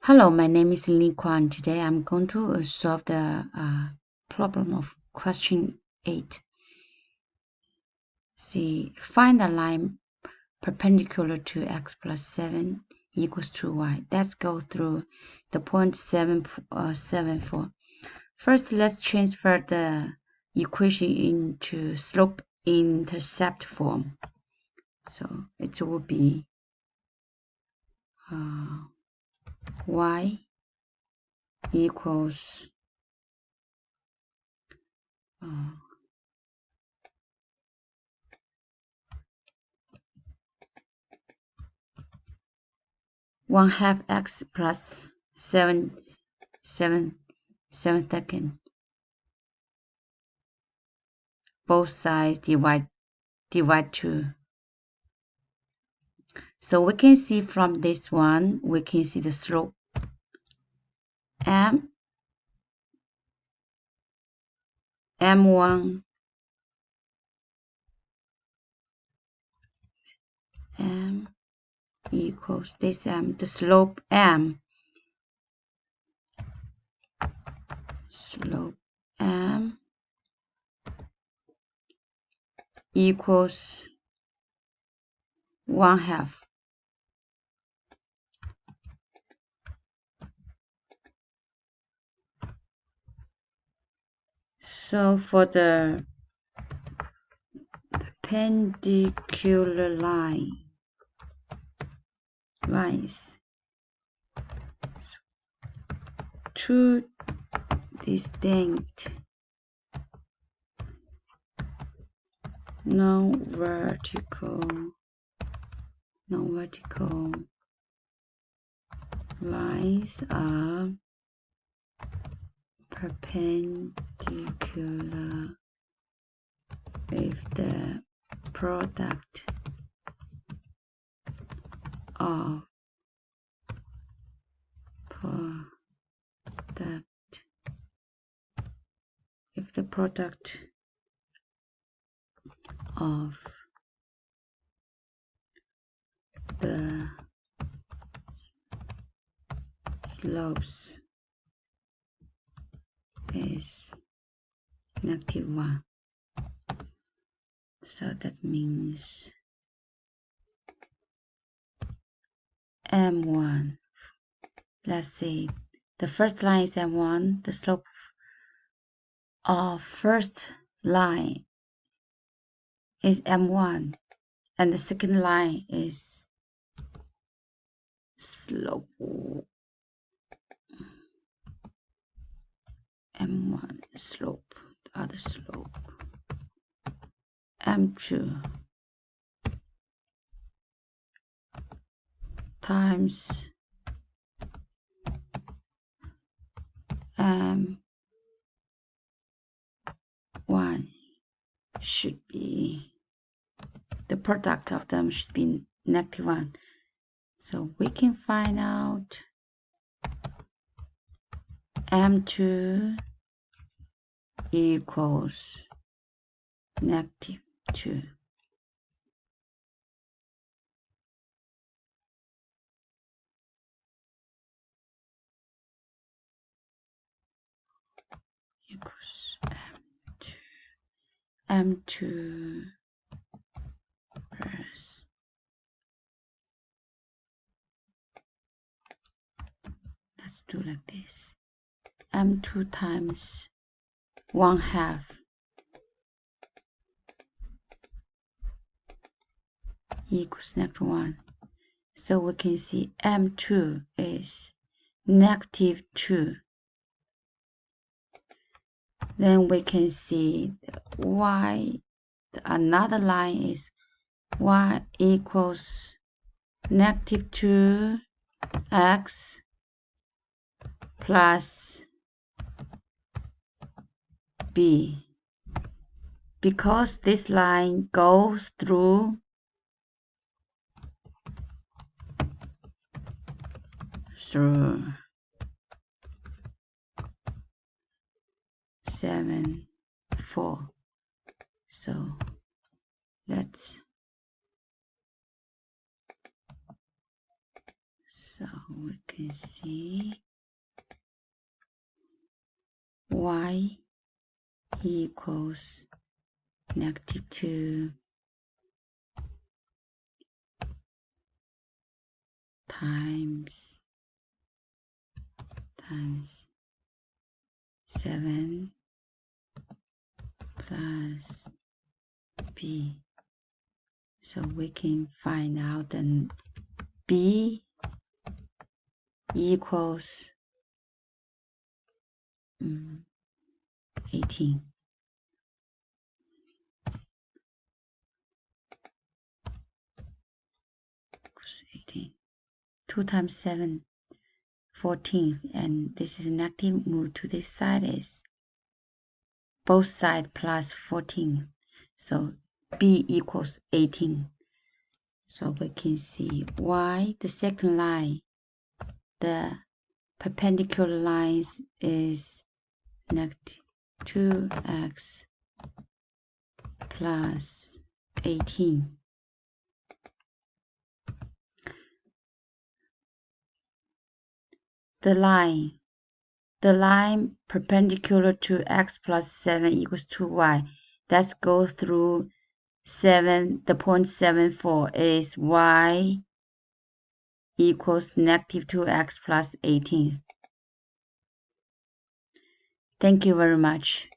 Hello, my name is Lin Kwan. Today I'm going to solve the problem of question 8. See, find the line perpendicular to x plus 7 equals to y. Let's go through the point 7.4. First, let's transfer the equation into slope-intercept form. So it will be y equals 1/2 x plus 7 seconds. Both sides divide 2. So we can see from this one, we can see the slope m1 m equals this the slope m equals 1/2. So for the perpendicular lines, two distinct non-vertical lines are perpendicular if the product of the slopes is -1. So that means m1. Let's see. The first line is m1. The slope of first line is m1, and the second line is slope m1 slope, the other slope m2 times m1 should be, the product of them should be -1. So we can find out m2 equals -2. Equals m2 plus, let's do like this, m2 times 1/2 equals -1. So we can see m2 is -2. Then we can see y, another line is y equals -2x plus b. Because this line goes through 7, 4. So let's So we can see y equals -2 times 7 plus b. So we can find out that b equals 18. 18. 2 times 7, 14, and this is negative. Move to this side is both sides plus 14. So b equals 18. So we can see y, the second line, the perpendicular line is negative 2x plus 18. The line perpendicular to x plus 7 equals 2y. Let's go through 7. The point 74 is y equals negative 2x plus 18. Thank you very much.